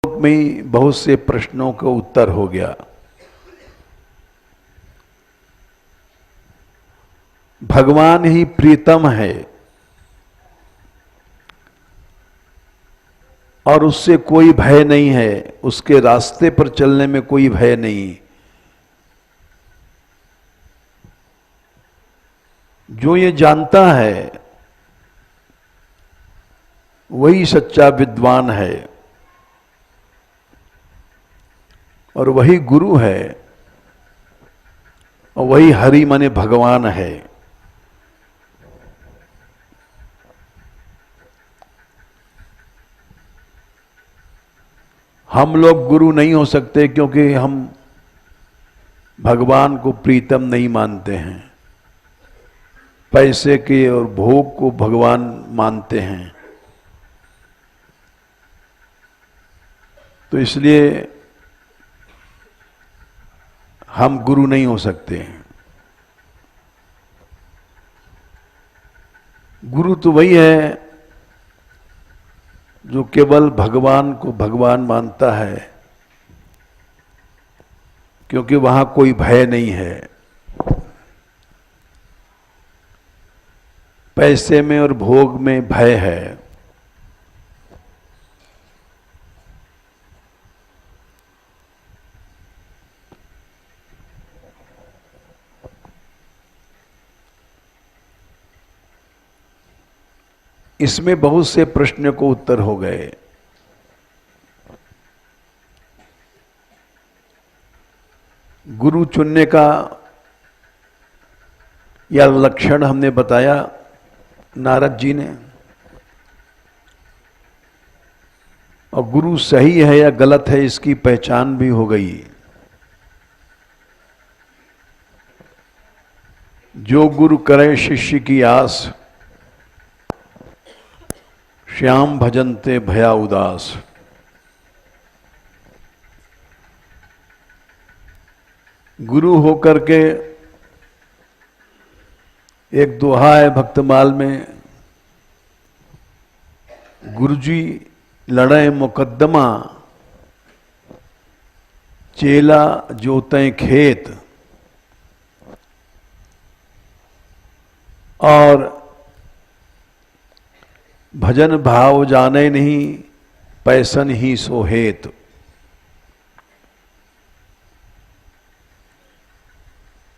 में ही बहुत से प्रश्नों का उत्तर हो गया। भगवान ही प्रीतम है और उससे कोई भय नहीं है, उसके रास्ते पर चलने में कोई भय नहीं। जो ये जानता है वही सच्चा विद्वान है और वही गुरु है और वही हरि माने भगवान है। हम लोग गुरु नहीं हो सकते क्योंकि हम भगवान को प्रीतम नहीं मानते हैं, पैसे के और भोग को भगवान मानते हैं। तो इसलिए हम गुरु नहीं हो सकते हैं। गुरु तो वही है जो केवल भगवान को भगवान मानता है, क्योंकि वहां कोई भय नहीं है। पैसे में और भोग में भय है। इसमें बहुत से प्रश्न को उत्तर हो गए। गुरु चुनने का या लक्षण हमने बताया नारद जी ने, और गुरु सही है या गलत है इसकी पहचान भी हो गई। जो गुरु करे शिष्य की आस, श्याम भजनते भया उदास। गुरु होकर के एक दोहा है भक्तमाल में, गुरुजी लड़े मुकद्दमा, चेला जोतें खेत। और भजन भाव जाने नहीं, पैसन ही सोहेत।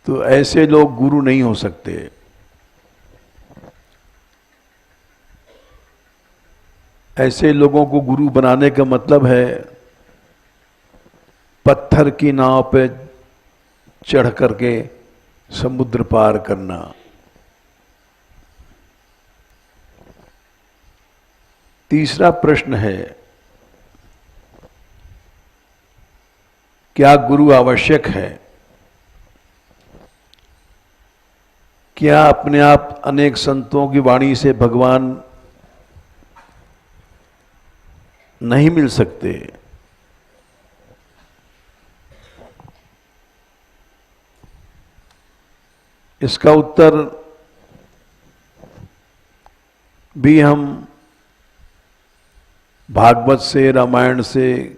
तो ऐसे लोग गुरु नहीं हो सकते। ऐसे लोगों को गुरु बनाने का मतलब है पत्थर की नाव पे चढ़ करके समुद्र पार करना। तीसरा प्रश्न है, क्या गुरु आवश्यक है? क्या अपने आप अनेक संतों की वाणी से भगवान नहीं मिल सकते? इसका उत्तर भी हम भागवत से, रामायण से,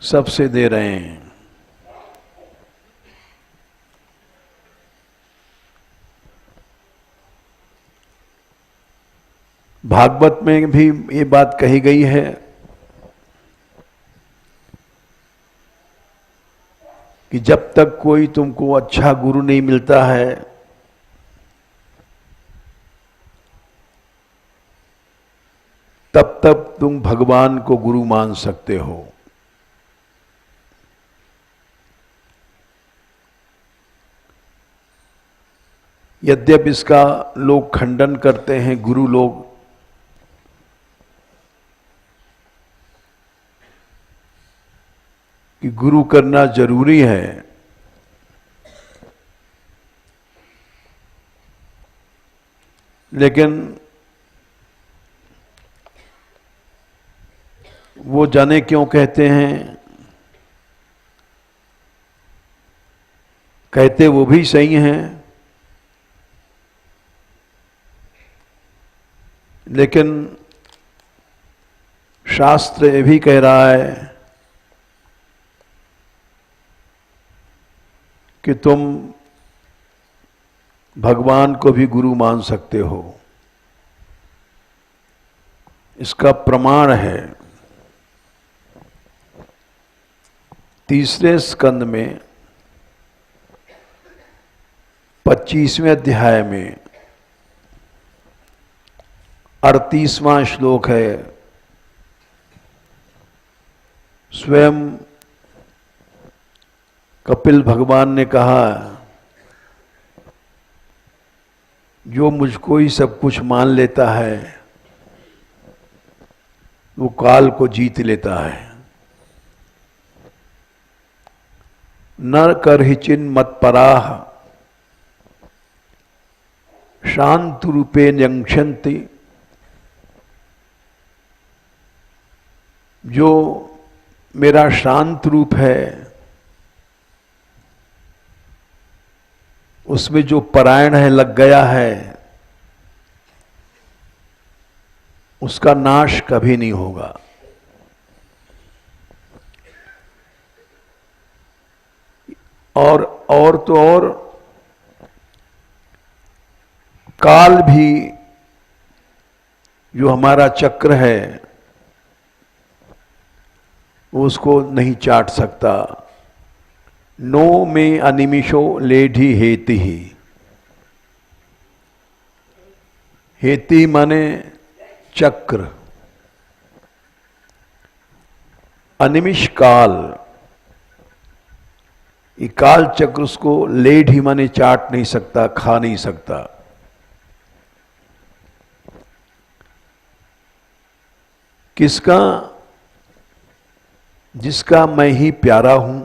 सबसे दे रहे हैं। भागवत में भी ये बात कही गई है कि जब तक कोई तुमको अच्छा गुरु नहीं मिलता है, तब तक तुम भगवान को गुरु मान सकते हो। यद्यपि इसका लोग खंडन करते हैं, गुरु लोग, कि गुरु करना जरूरी है। लेकिन वो जाने क्यों कहते हैं, कहते वो भी सही हैं, लेकिन शास्त्र ये भी कह रहा है कि तुम भगवान को भी गुरु मान सकते हो। इसका प्रमाण है तीसरे स्कंद में 25वें अध्याय में 38वां श्लोक है। स्वयं कपिल भगवान ने कहा, जो मुझको ही सब कुछ मान लेता है वो काल को जीत लेता है। न करहिचिन मत्पराः शांत रूपे न्यंक्षन्ति। जो मेरा शांत रूप है उसमें जो परायण है, लग गया है, उसका नाश कभी नहीं होगा। और तो और काल भी जो हमारा चक्र है वो उसको नहीं चाट सकता। नो में अनिमिषो लेढ़ी हेति ही। हेति माने चक्र, अनिमिष काल। ये काल चक्र उसको लेढ़ी माने चाट नहीं सकता, खा नहीं सकता। किसका? जिसका मैं ही प्यारा हूं।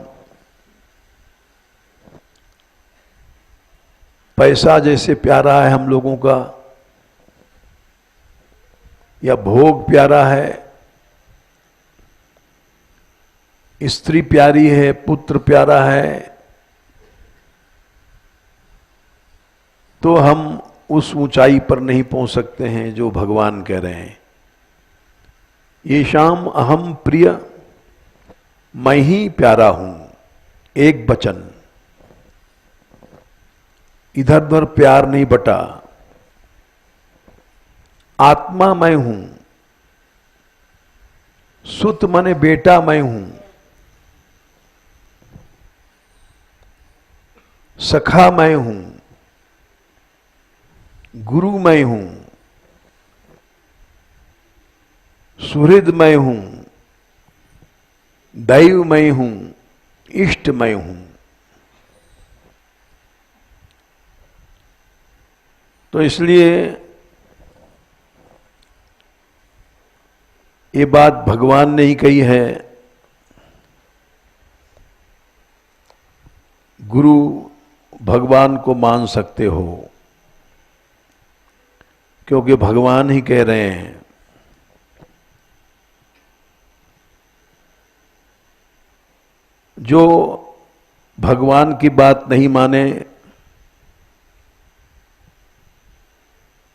पैसा जैसे प्यारा है हम लोगों का, या भोग प्यारा है, स्त्री प्यारी है, पुत्र प्यारा है, तो हम उस ऊंचाई पर नहीं पहुंच सकते हैं जो भगवान कह रहे हैं। ये शाम अहम प्रिय, मैं ही प्यारा हूं। एक वचन, इधर उधर प्यार नहीं बटा। आत्मा मैं हूं, सुत मने बेटा मैं हूं, सखा मैं हूं, गुरु मैं हूं, सुहृद मैं हूं, दैव मैं हूं, इष्ट मैं हूं। तो इसलिए ये बात भगवान ने ही कही है। गुरु भगवान को मान सकते हो, क्योंकि भगवान ही कह रहे हैं। जो भगवान की बात नहीं माने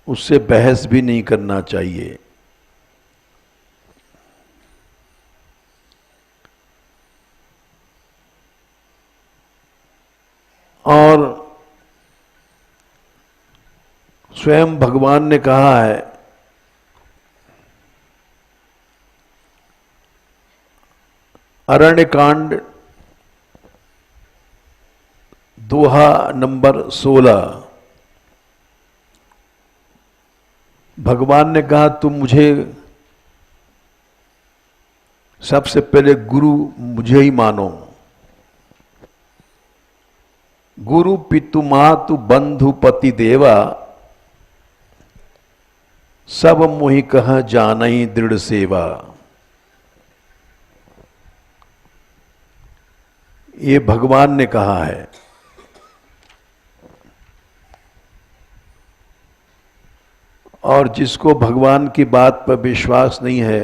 उससे बहस भी नहीं करना चाहिए। और स्वयं भगवान ने कहा है, अरण्य कांड दोहा नंबर 16, भगवान ने कहा तुम मुझे सबसे पहले गुरु मुझे ही मानो। गुरु पितु मातु बंधु पति देवा, सब मोहि कह जानई दृढ़ सेवा। ये भगवान ने कहा है। और जिसको भगवान की बात पर विश्वास नहीं है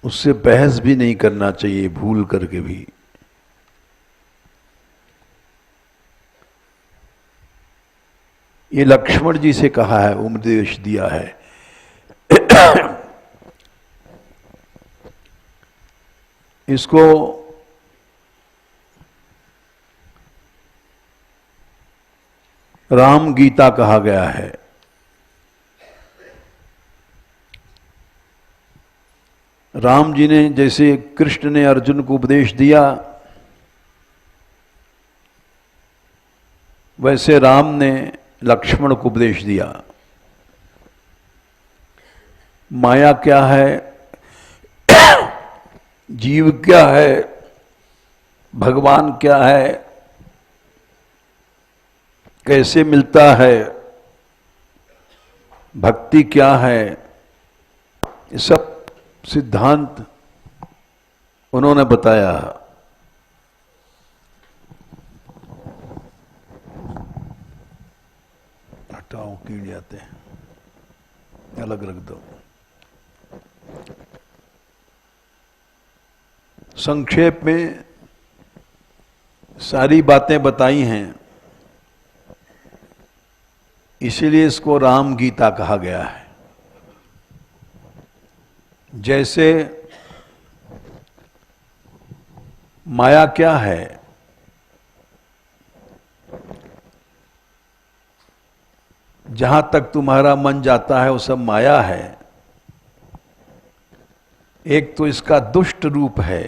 उससे बहस भी नहीं करना चाहिए, भूल करके भी। ये लक्ष्मण जी से कहा है, उपदेश दिया है। इसको राम गीता कहा गया है। राम जी ने, जैसे कृष्ण ने अर्जुन को उपदेश दिया, वैसे राम ने लक्ष्मण को उपदेश दिया। माया क्या है, जीव क्या है, भगवान क्या है, कैसे मिलता है, भक्ति क्या है, ये सब सिद्धांत उन्होंने बताया। हटाओ, कीड़े आते हैं, अलग रख दो। संक्षेप में सारी बातें बताई हैं, इसीलिए इसको राम गीता कहा गया है। जैसे माया क्या है, जहां तक तुम्हारा मन जाता है वो सब माया है। एक तो इसका दुष्ट रूप है,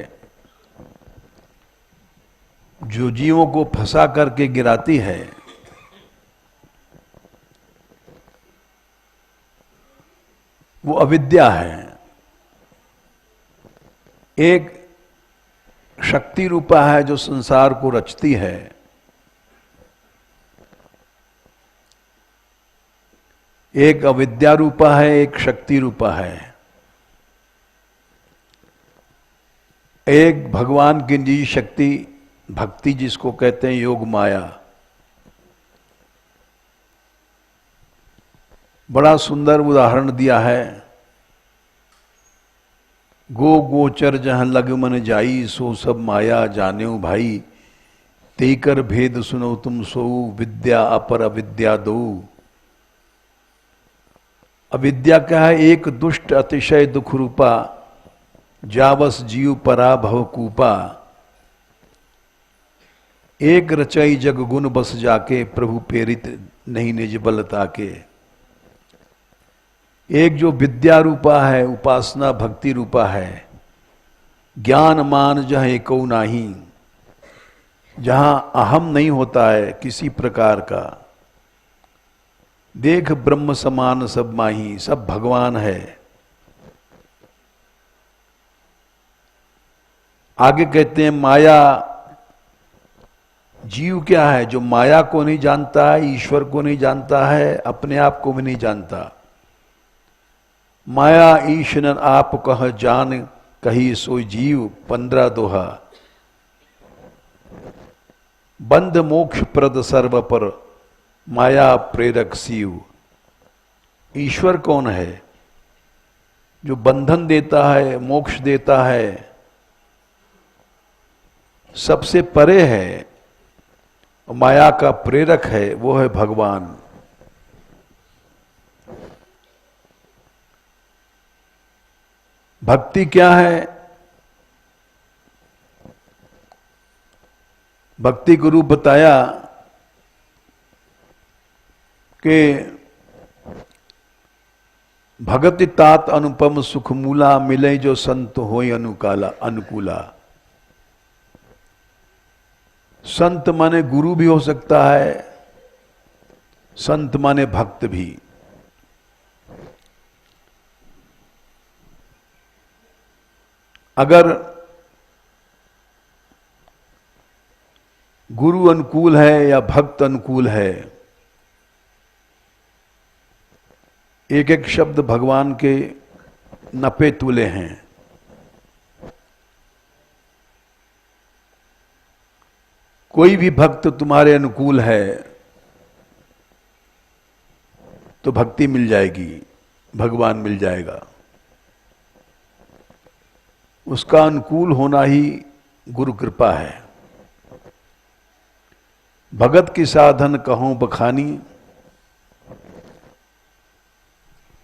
जो जीवों को फंसा करके गिराती है। वो अविद्या है। एक शक्ति रूपा है जो संसार को रचती है। एक अविद्या रूपा है, एक शक्ति रूपा है। एक भगवान की निजी शक्ति, भक्ति जिसको कहते हैं, योग माया। बड़ा सुंदर उदाहरण दिया है। गो गोचर जहां लग मन जाई, सो सब माया जान्यो भाई। तेकर भेद सुनो तुम सोऊ, विद्या अपर अविद्या दो। अविद्या क्या है, एक दुष्ट अतिशय दुख रूपा, जावस जीव परा भव कूपा। एक रचई जग गुण बस जाके, प्रभु प्रेरित नहीं निज बल ताके। एक जो विद्या रूपा है, उपासना भक्ति रूपा है। ज्ञान मान जहाँ एको नाही, जहां अहम नहीं होता है किसी प्रकार का। देख ब्रह्म समान सब माही, सब भगवान है। आगे कहते हैं माया, जीव क्या है, जो माया को नहीं जानता है, ईश्वर को नहीं जानता है, अपने आप को भी नहीं जानता। माया ईश न आप कह जान, कही सोई जीव 15 दोहा। बंध मोक्ष प्रद सर्व पर, माया प्रेरक शिव। ईश्वर कौन है, जो बंधन देता है, मोक्ष देता है, सबसे परे है, माया का प्रेरक है, वो है भगवान। भक्ति क्या है, भक्ति का रूप बताया कि भगति तात अनुपम सुख मूला, मिले जो संत होय अनुकूला। संत माने गुरु भी हो सकता है, संत माने भक्त भी। अगर गुरु अनुकूल है या भक्त अनुकूल है, एक एक शब्द भगवान के नपे तुले हैं। कोई भी भक्त तुम्हारे अनुकूल है तो भक्ति मिल जाएगी, भगवान मिल जाएगा। उसका अनुकूल होना ही गुरु कृपा है। भगत की साधन कहूं बखानी,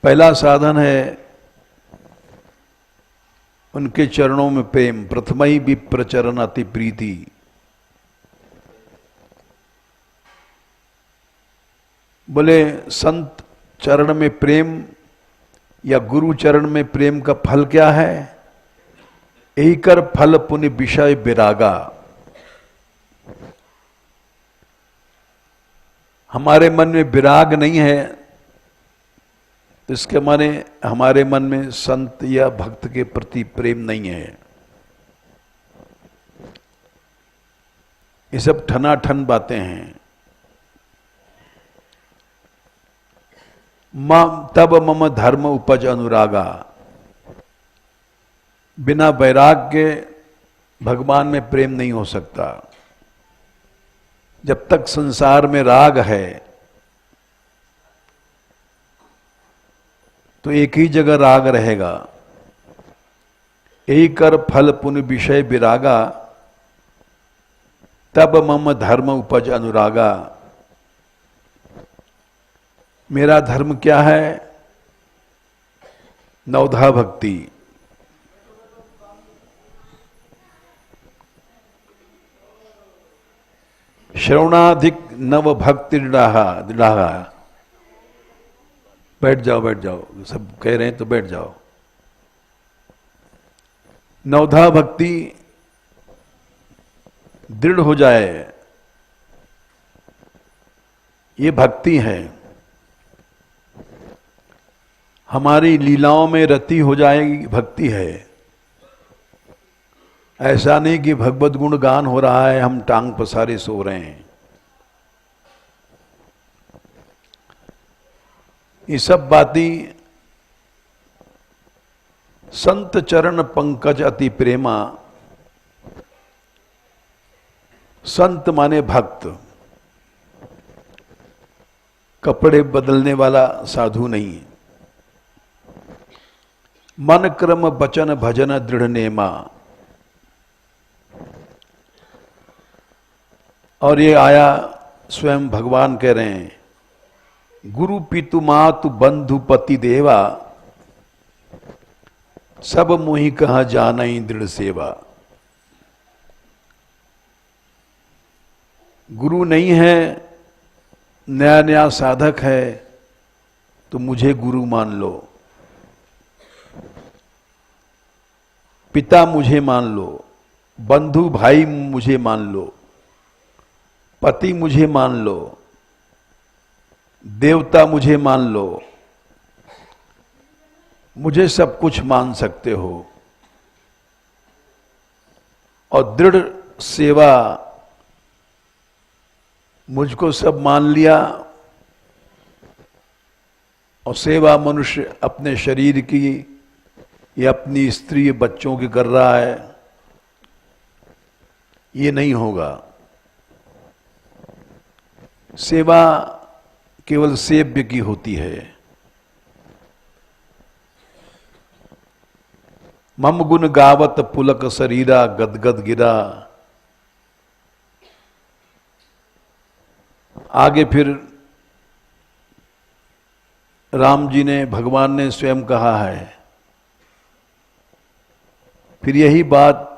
पहला साधन है उनके चरणों में प्रेम। प्रथमई विप्र चरण अति प्रीति। बोले संत चरण में प्रेम या गुरु चरण में प्रेम का फल क्या है? यही कर फल पुण्य विषय विरागा। हमारे मन में विराग नहीं है तो इसके माने हमारे मन में संत या भक्त के प्रति प्रेम नहीं है। ये सब ठनाठन बातें हैं। तब मम धर्म उपज अनुरागा। बिना वैराग के भगवान में प्रेम नहीं हो सकता। जब तक संसार में राग है तो एक ही जगह राग रहेगा। यही कर फल पुण्य विषय विरागा। तब मम धर्म उपज अनुरागा। मेरा धर्म क्या है? नवधा भक्ति। श्रवणाधिक नव भक्ति दृढ़ा। बैठ जाओ बैठ जाओ, सब कह रहे हैं तो बैठ जाओ। नवधा भक्ति दृढ़ हो जाए, ये भक्ति है। हमारी लीलाओं में रति हो जाएगी, भक्ति है। ऐसा नहीं कि भगवत गुण गान हो रहा है, हम टांग पसारे सो रहे हैं। ये सब बातें संत चरण पंकज अति प्रेमा। संत माने भक्त, कपड़े बदलने वाला साधु नहीं। मन क्रम वचन भजन दृढ़ नेमा। और ये आया स्वयं भगवान कह रहे हैं, गुरु पितु मातु बंधु पति देवा, सब मोहि कहा जानई दृढ़ सेवा। गुरु नहीं है, नया नया साधक है तो मुझे गुरु मान लो, पिता मुझे मान लो, बंधु भाई मुझे मान लो, पति मुझे मान लो, देवता मुझे मान लो, मुझे सब कुछ मान सकते हो। और दृढ़ सेवा, मुझको सब मान लिया। और सेवा मनुष्य अपने शरीर की या अपनी स्त्री बच्चों की कर रहा है, ये नहीं होगा। सेवा केवल सेव्य की होती है। मम गुण गावत पुलक शरीरा गदगद गिरा। आगे फिर राम जी ने, भगवान ने स्वयं कहा है। फिर यही बात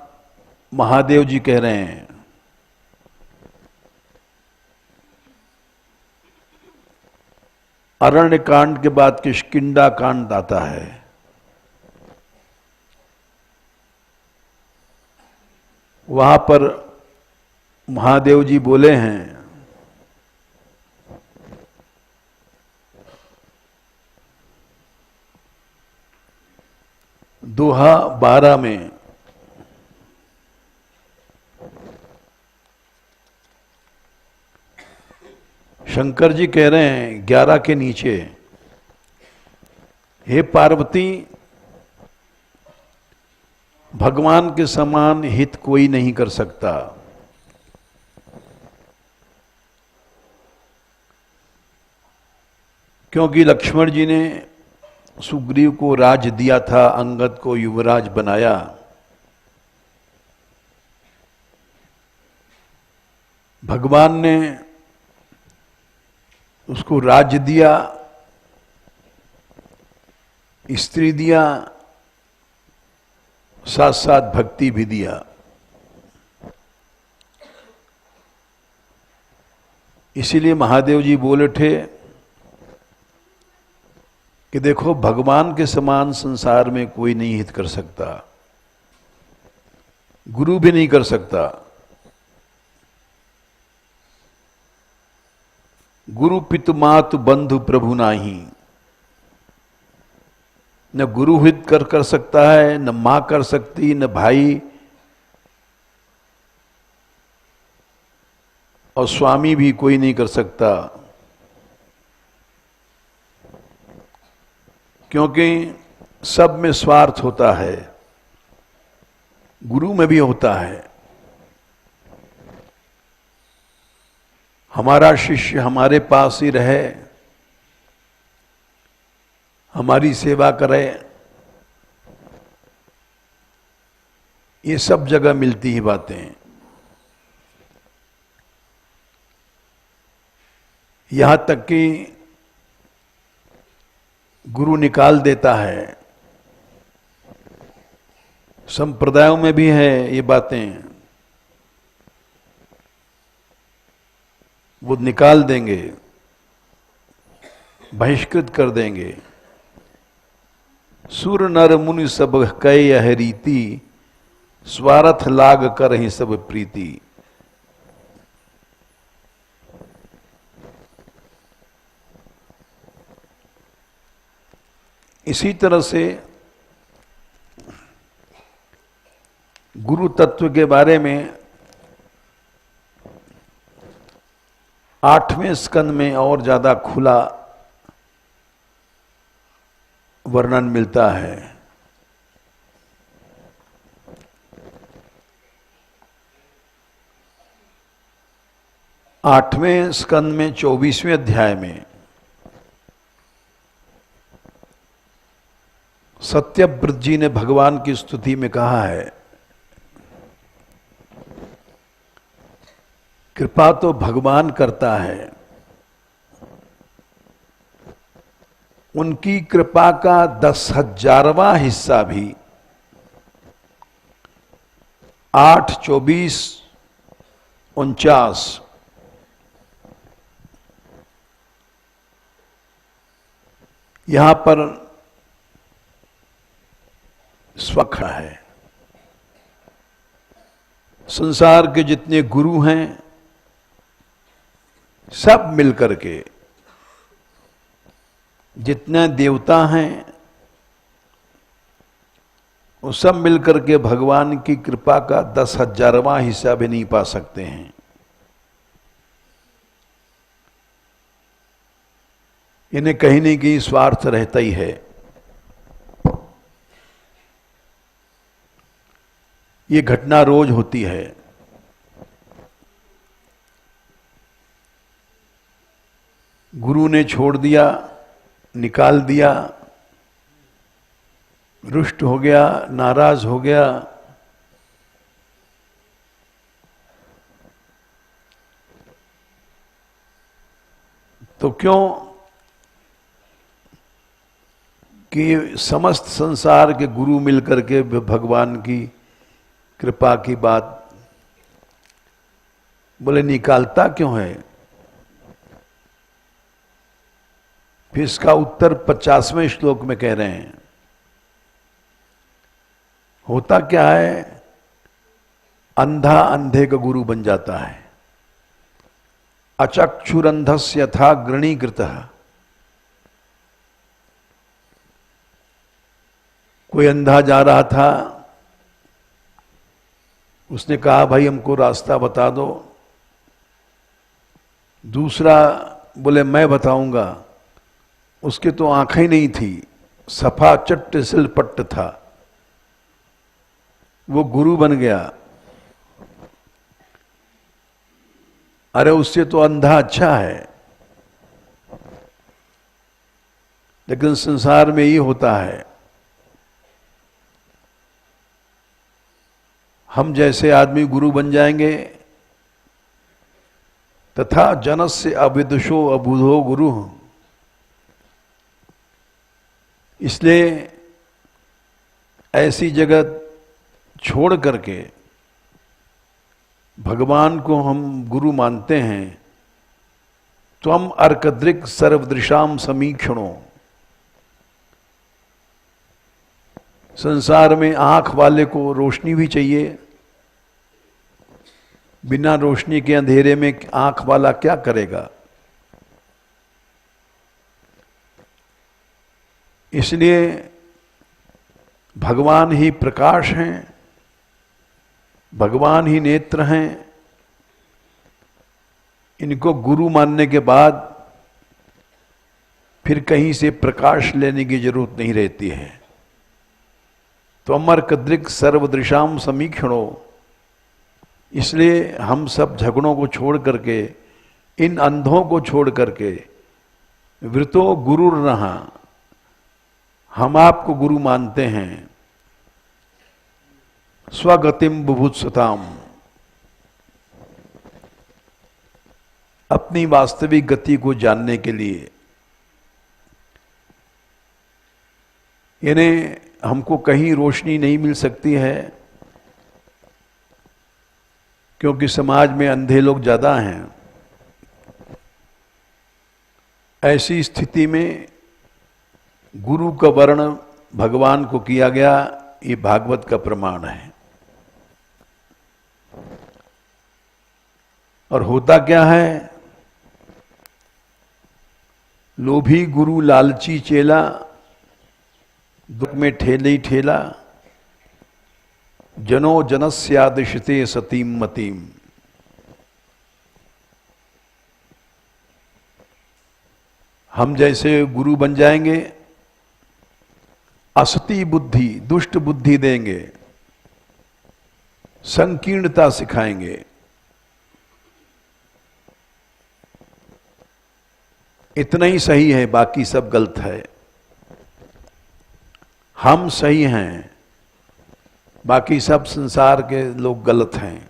महादेव जी कह रहे हैं। अरण्य कांड के बाद किष्किंधा कांड आता है। वहां पर महादेव जी बोले हैं, दोहा 12 में, शंकर जी कह रहे हैं 11 के नीचे, हे पार्वती, भगवान के समान हित कोई नहीं कर सकता। क्योंकि लक्ष्मण जी ने सुग्रीव को राज दिया था, अंगद को युवराज बनाया। भगवान ने उसको राज्य दिया, स्त्री दिया, साथ साथ भक्ति भी दिया। इसीलिए महादेव जी बोले थे कि देखो, भगवान के समान संसार में कोई नहीं हित कर सकता, गुरु भी नहीं कर सकता। गुरु पितु मातु बंधु प्रभु नाही, न गुरु हित कर सकता है, न मां कर सकती, न भाई, और स्वामी भी कोई नहीं कर सकता, क्योंकि सब में स्वार्थ होता है, गुरु में भी होता है। हमारा शिष्य हमारे पास ही रहे, हमारी सेवा करे, ये सब जगह मिलती ही बातें। यहां तक कि गुरु निकाल देता है, संप्रदायों में भी है ये बातें, वो निकाल देंगे, बहिष्कृत कर देंगे। सुर नर मुनि सब कय यह रीति, स्वार्थ लाग कर ही सब प्रीति। इसी तरह से गुरु तत्व के बारे में 8वें स्कंद में और ज्यादा खुला वर्णन मिलता है। आठवें स्कंद में 24वें अध्याय में सत्यव्रत जी ने भगवान की स्तुति में कहा है, कृपा तो भगवान करता है, उनकी कृपा का 10,000वां हिस्सा भी 8, 24, 49 यहां पर स्वखा है। संसार के जितने गुरु हैं सब मिलकर के, जितने देवता हैं वो सब मिलकर के भगवान की कृपा का 10,000वां हिस्सा भी नहीं पा सकते हैं। इन्हें कहीं नहीं कहीं स्वार्थ रहता ही है। ये घटना रोज होती है। गुरु ने छोड़ दिया, निकाल दिया, रुष्ट हो गया, नाराज हो गया, तो क्यों कि समस्त संसार के गुरु मिलकर के भगवान की कृपा की बात बोले, निकालता क्यों है? फिर इसका उत्तर 50वें श्लोक में कह रहे हैं। होता क्या है, अंधा अंधे का गुरु बन जाता है। अचक्षुरंधस्य यथा गृणीकृतः, कोई अंधा जा रहा था, उसने कहा भाई हमको रास्ता बता दो। दूसरा बोले मैं बताऊंगा। उसके तो आंखें ही नहीं थी, सफा चट्ट सिलपट्ट था, वो गुरु बन गया। अरे उससे तो अंधा अच्छा है। लेकिन संसार में ये होता है, हम जैसे आदमी गुरु बन जाएंगे, तथा जनस्य अविदुषो अबुधो गुरु। इसलिए ऐसी जगत छोड़ करके भगवान को हम गुरु मानते हैं, त्वम अर्कदृक् सर्वदृशाम समीक्षणों। संसार में आंख वाले को रोशनी भी चाहिए, बिना रोशनी के अंधेरे में आंख वाला क्या करेगा। इसलिए भगवान ही प्रकाश हैं, भगवान ही नेत्र हैं। इनको गुरु मानने के बाद फिर कहीं से प्रकाश लेने की जरूरत नहीं रहती है। तो अमर्कदृक् सर्वदृशाम समीक्षणो। इसलिए हम सब झगड़ों को छोड़ करके, इन अंधों को छोड़ करके, वृतो गुरुर्नः, हम आपको गुरु मानते हैं। स्वगतिम बुभुत्सताम, अपनी वास्तविक गति को जानने के लिए। यानी हमको कहीं रोशनी नहीं मिल सकती है, क्योंकि समाज में अंधे लोग ज्यादा हैं। ऐसी स्थिति में गुरु का वर्ण भगवान को किया गया, ये भागवत का प्रमाण है। और होता क्या है, लोभी गुरु लालची चेला, दुख में ठेले ही ठेला, जनो जनस्यादिशते सतीम मतीम। हम जैसे गुरु बन जाएंगे, असती बुद्धि, दुष्ट बुद्धि देंगे, संकीर्णता सिखाएंगे। इतना ही सही है, बाकी सब गलत है। हम सही हैं, बाकी सब संसार के लोग गलत हैं।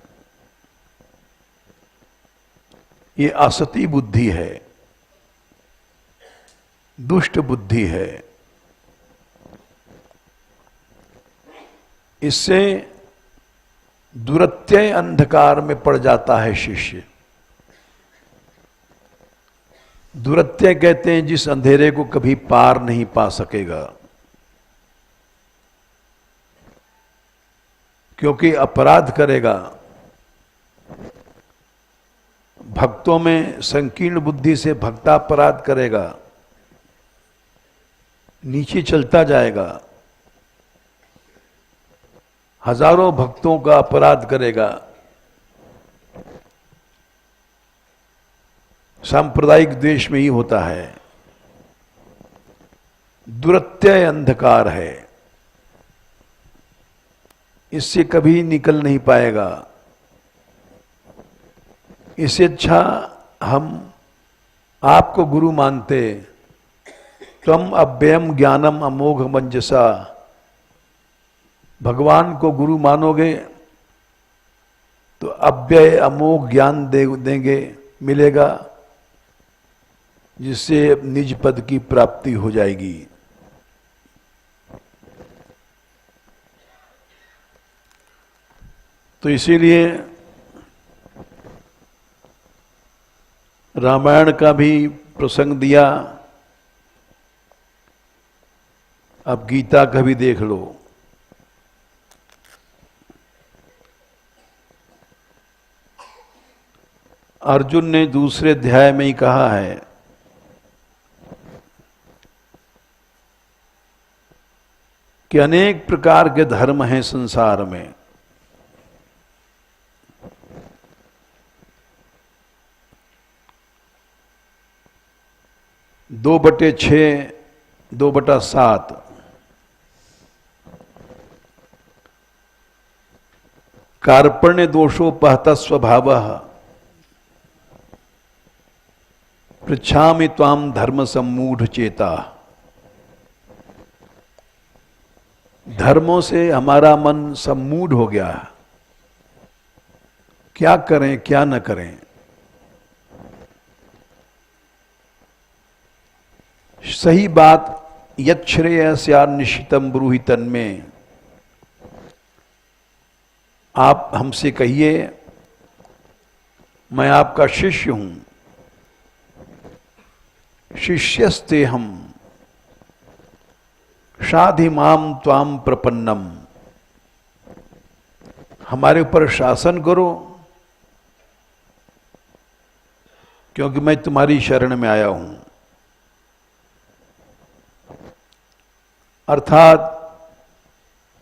ये असती बुद्धि है, दुष्ट बुद्धि है। इससे दुरत्यय अंधकार में पड़ जाता है शिष्य। दुरत्यय कहते हैं जिस अंधेरे को कभी पार नहीं पा सकेगा, क्योंकि अपराध करेगा। भक्तों में संकीर्ण बुद्धि से भक्तापराध करेगा, नीचे चलता जाएगा। हजारों भक्तों का अपराध करेगा। सांप्रदायिक द्वेष में ही होता है। दुरत्यय अंधकार है, इससे कभी निकल नहीं पाएगा। इससे अच्छा हम आपको गुरु मानते, त्वम अव्ययम ज्ञानम अमोघ मंजसा। भगवान को गुरु मानोगे तो अव्यय अमोघ ज्ञान देंगे, मिलेगा, जिससे निज पद की प्राप्ति हो जाएगी। तो इसीलिए रामायण का भी प्रसंग दिया, अब गीता का भी देख लो। अर्जुन ने दूसरे अध्याय में ही कहा है कि अनेक प्रकार के धर्म हैं संसार में। दो बटे 6, 2/7 कार्पण्य दोषोपहत स्वभावः पृच्छामि त्वाम धर्म सम्मूढ़ चेता। धर्मों से हमारा मन सम्मूढ़ हो गया, क्या करें क्या न करें। सही बात यच्छ्रेयस्यान्निश्चितं ब्रूहि तन्मे। आप हमसे कहिए मैं आपका शिष्य हूं, शिष्यस्ते हम शाधिमाम त्वाम प्रपन्नम, हमारे ऊपर शासन करो क्योंकि मैं तुम्हारी शरण में आया हूं। अर्थात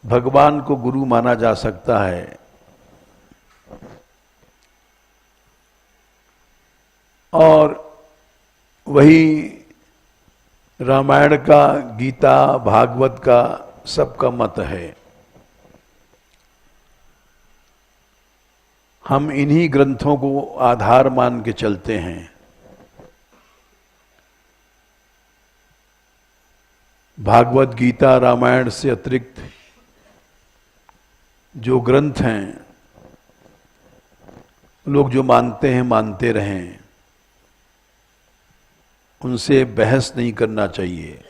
भगवान को गुरु माना जा सकता है और वही रामायण का, गीता, भागवत का सबका मत है। हम इन्हीं ग्रंथों को आधार मान के चलते हैं। भागवत, गीता, रामायण से अतिरिक्त जो ग्रंथ हैं, लोग जो मानते हैं मानते रहें, उनसे बहस नहीं करना चाहिए।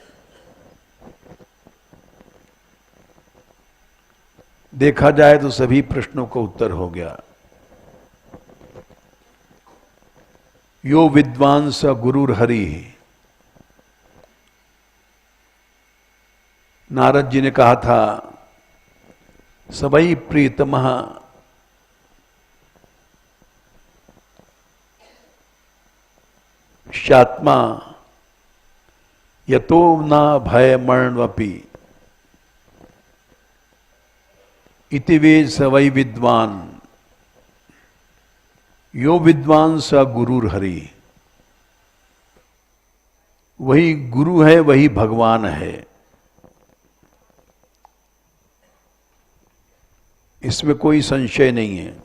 देखा जाए तो सभी प्रश्नों का उत्तर हो गया। यो विद्वान स गुरुर हरि, नारद जी ने कहा था सबई प्रीतमः शात्मा यतो न भय मरणवपि इति वे सवै विद्वान, यो विद्वान स गुरुर हरि। वही गुरु है, वही भगवान है, इसमें कोई संशय नहीं है।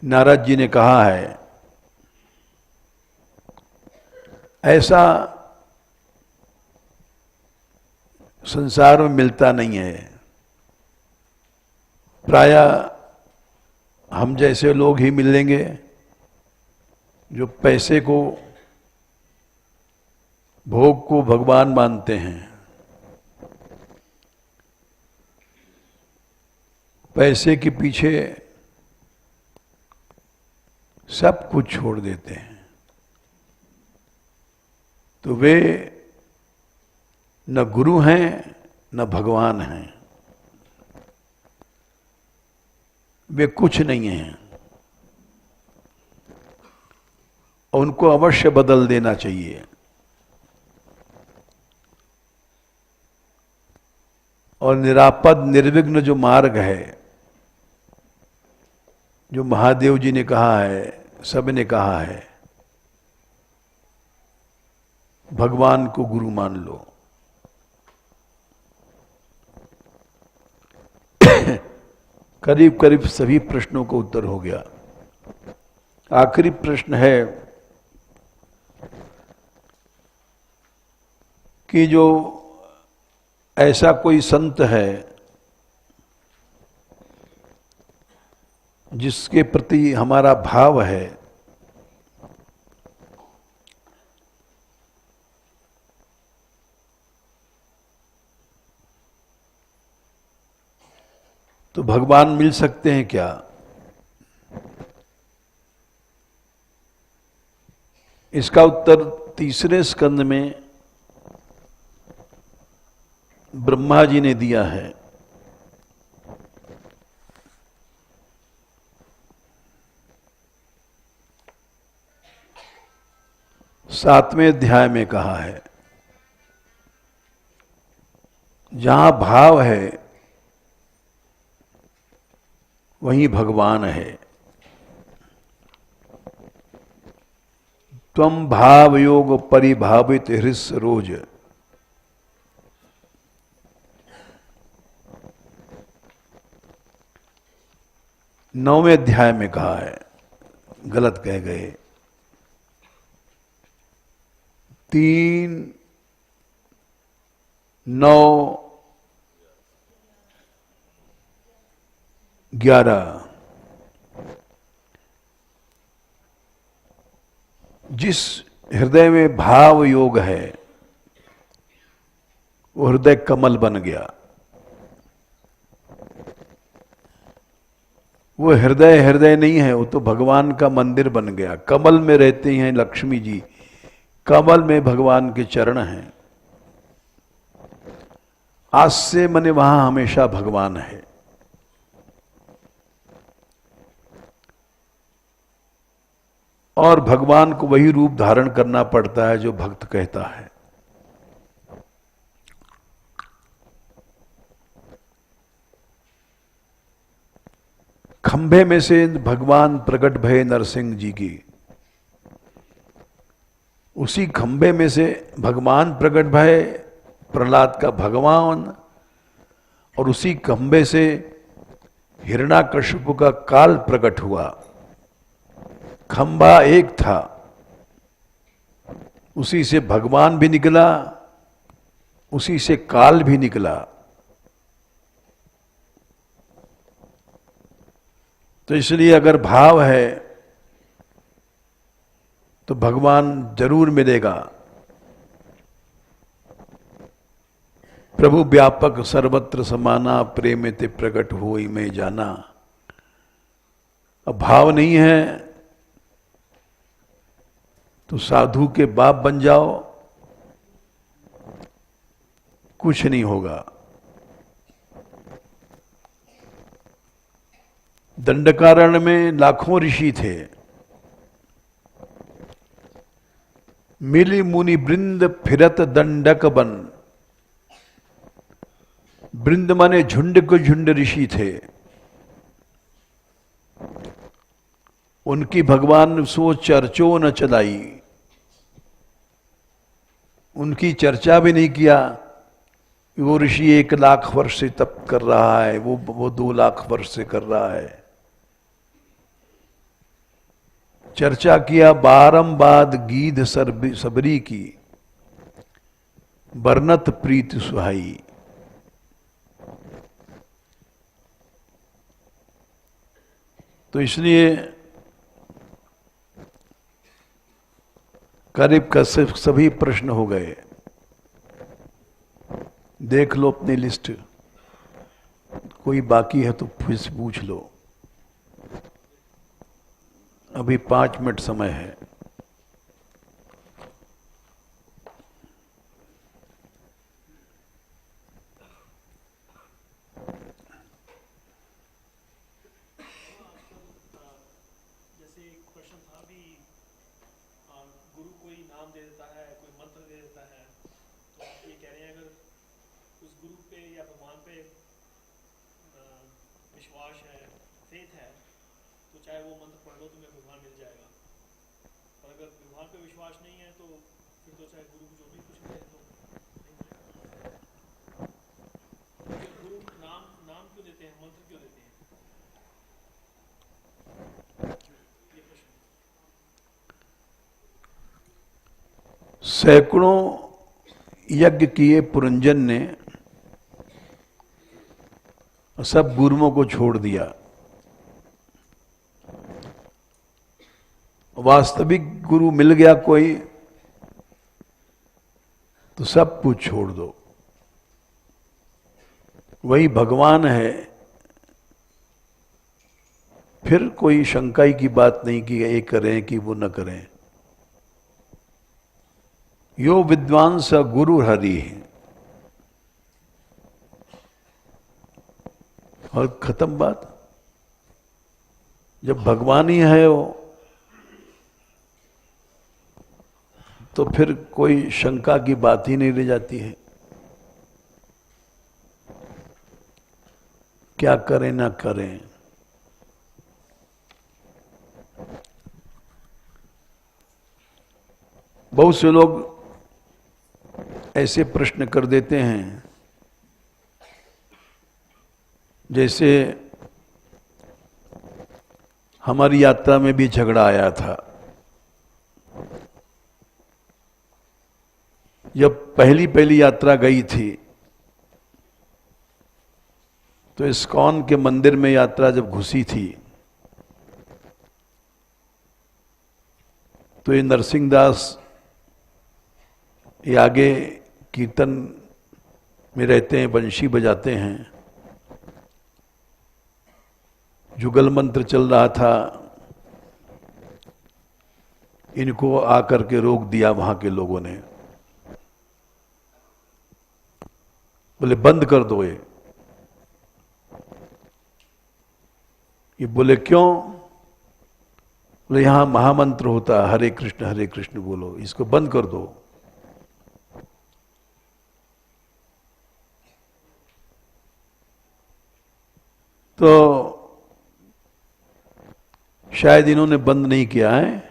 नारद जी ने कहा है ऐसा संसार में मिलता नहीं है। प्रायः हम जैसे लोग ही मिलेंगे जो पैसे को, भोग को भगवान मानते हैं, पैसे के पीछे सब कुछ छोड़ देते हैं। तो वे न गुरु हैं न भगवान हैं, वे कुछ नहीं हैं और उनको अवश्य बदल देना चाहिए। और निरापद निर्विघ्न जो मार्ग है, जो महादेव जी ने कहा है, सब ने कहा है, भगवान को गुरु मान लो। करीब करीब सभी प्रश्नों का उत्तर हो गया। आखिरी प्रश्न है कि जो ऐसा कोई संत है जिसके प्रति हमारा भाव है, तो भगवान मिल सकते हैं क्या? इसका उत्तर तीसरे स्कंद में ब्रह्मा जी ने दिया है। सातवें अध्याय में कहा है, जहां भाव है वहीं भगवान है। त्वं भाव योग परिभावित हृस रोज। नौवें अध्याय में कहा है, गलत कह गए, 3, 9, 11। जिस हृदय में भाव योग है वो हृदय कमल बन गया। वो हृदय हृदय नहीं है, वो तो भगवान का मंदिर बन गया। कमल में रहते हैं लक्ष्मी जी, कमल में भगवान के चरण हैं। आज से मने वहां हमेशा भगवान है। और भगवान को वही रूप धारण करना पड़ता है जो भक्त कहता है। खंभे में से भगवान प्रकट भये नरसिंह जी की, उसी खंभे में से भगवान प्रकट भये प्रहलाद का भगवान, और उसी खंभे से हिरण्याकश्यप का काल प्रकट हुआ। खंभा एक था, उसी से भगवान भी निकला, उसी से काल भी निकला। तो इसलिए अगर भाव है तो भगवान जरूर मिलेगा। प्रभु व्यापक सर्वत्र समाना, प्रेम ते प्रकट होई में जाना। अब भाव नहीं है तो साधु के बाप बन जाओ, कुछ नहीं होगा। दंडकारण्य में लाखों ऋषि थे। मिली मुनि वृंद फिरत दंडक बन। वृंद माने झुंड को झुंड ऋषि थे। उनकी भगवान सो चर्चो न चलाई, उनकी चर्चा भी नहीं किया। वो ऋषि 1 लाख वर्ष से तप कर रहा है, वो 2 लाख वर्ष से कर रहा है। चर्चा किया बारंबार गीध सबरी की, बरनत प्रीत सुहाई। तो इसलिए करीब का सभी प्रश्न हो गए। देख लो अपनी लिस्ट, कोई बाकी है तो फिर से पूछ लो। अभी 5 मिनट समय है। जैसे एक क्वेश्चन था भी, गुरु कोई नाम दे देता है, कोई मंत्र दे देता है, तो आप ये कह रहे हैं अगर उस गुरु पे या भगवान पे विश्वास है, फेथ है, तो चाहे वो मंत्र पढ़ लो तुम्हें भगवान मिल जाएगा। और अगर भगवान पे विश्वास नहीं है तो फिर तो चाहे गुरु जो भी कुछ दे तो नहीं मिलेगा। तो गुरु नाम क्यों देते हैं, मंत्र क्यों देते हैं? ये प्रश्न। सैकड़ों यज्ञ किए पुरंजन ने, सब गुरुओं को छोड़ दिया। वास्तविक गुरु मिल गया कोई तो सब कुछ छोड़ दो, वही भगवान है। फिर कोई शंकाई की बात नहीं कि ये करें कि वो न करें। यो विद्वान स गुरु हरि है, और खत्म बात। जब भगवान ही है वो, तो फिर कोई शंका की बात ही नहीं रह जाती है। क्या करें ना करें। बहुत से लोग ऐसे प्रश्न कर देते हैं जैसे हमारी यात्रा में भी झगड़ा आया था। जब पहली यात्रा गई थी तो इस्कॉन के मंदिर में यात्रा जब घुसी थी तो ये नरसिंहदास ये आगे कीर्तन में रहते हैं, बंशी बजाते हैं। जुगल मंत्र चल रहा था, इनको आकर के रोक दिया वहां के लोगों ने, बोले बंद कर दो ये बोले क्यों? बोले यहां महामंत्र होता है, हरे कृष्ण बोलो, इसको बंद कर दो। तो शायद इन्होंने बंद नहीं किया है।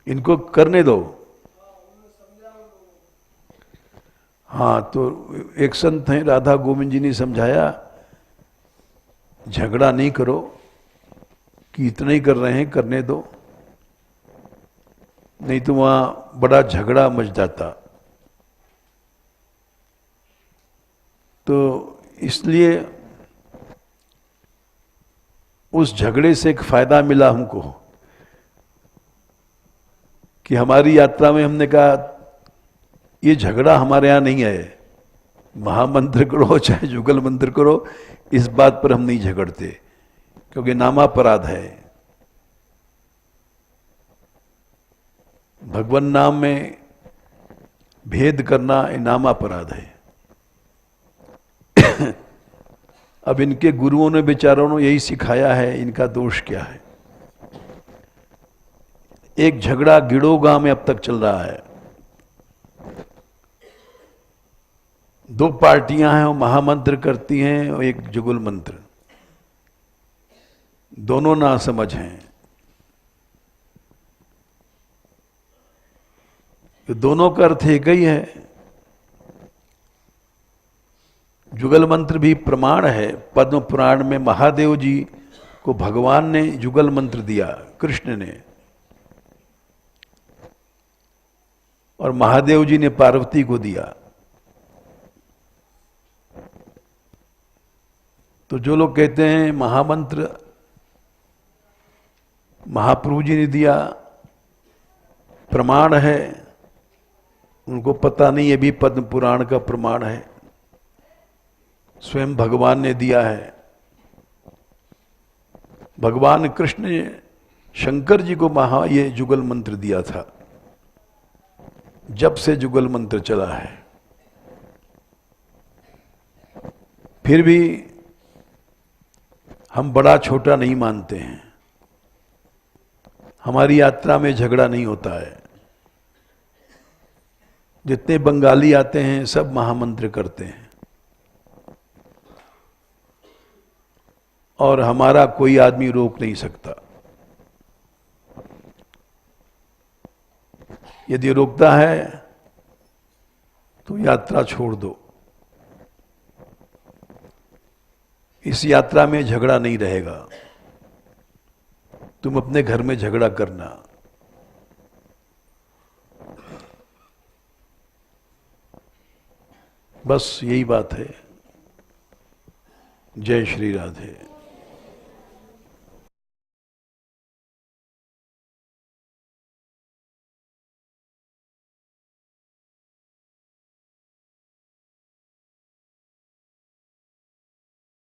इनको करने दो। हाँ, तो एक संत हैं राधा गोविंद जी ने समझाया, झगड़ा नहीं करो, कि इतना ही कर रहे हैं करने दो, नहीं तो वहां बड़ा झगड़ा मच जाता। तो इसलिए उस झगड़े से एक फायदा मिला हमको कि हमारी यात्रा में हमने कहा ये झगड़ा हमारे यहां नहीं है, महामंत्र करो चाहे जुगल मंत्र करो, इस बात पर हम नहीं झगड़ते, क्योंकि नामापराध है। भगवान नाम में भेद करना ये नामापराध है। अब इनके गुरुओं ने बेचारों ने यही सिखाया है, इनका दोष क्या है? एक झगड़ा गिड़ो गांव में अब तक चल रहा है, दो पार्टियां हैं, वो महामंत्र करती हैं और एक जुगल मंत्र, दोनों नासमझ हैं। तो दोनों का अर्थ एक ही है। जुगल मंत्र भी प्रमाण है। पद्म पुराण में महादेव जी को भगवान ने जुगल मंत्र दिया, कृष्ण ने, और महादेव जी ने पार्वती को दिया। तो जो लोग कहते हैं महामंत्र महाप्रभु जी ने दिया, प्रमाण है, उनको पता नहीं ये भी पद्म पुराण का प्रमाण है, स्वयं भगवान ने दिया है। भगवान कृष्ण ने शंकर जी को ये जुगल मंत्र दिया था, जब से जुगल मंत्र चला है। फिर भी हम बड़ा छोटा नहीं मानते हैं, हमारी यात्रा में झगड़ा नहीं होता है। जितने बंगाली आते हैं सब महामंत्र करते हैं, और हमारा कोई आदमी रोक नहीं सकता। यदि रोकता है तो यात्रा छोड़ दो। इस यात्रा में झगड़ा नहीं रहेगा, तुम अपने घर में झगड़ा करना। बस यही बात है। जय श्री राधे।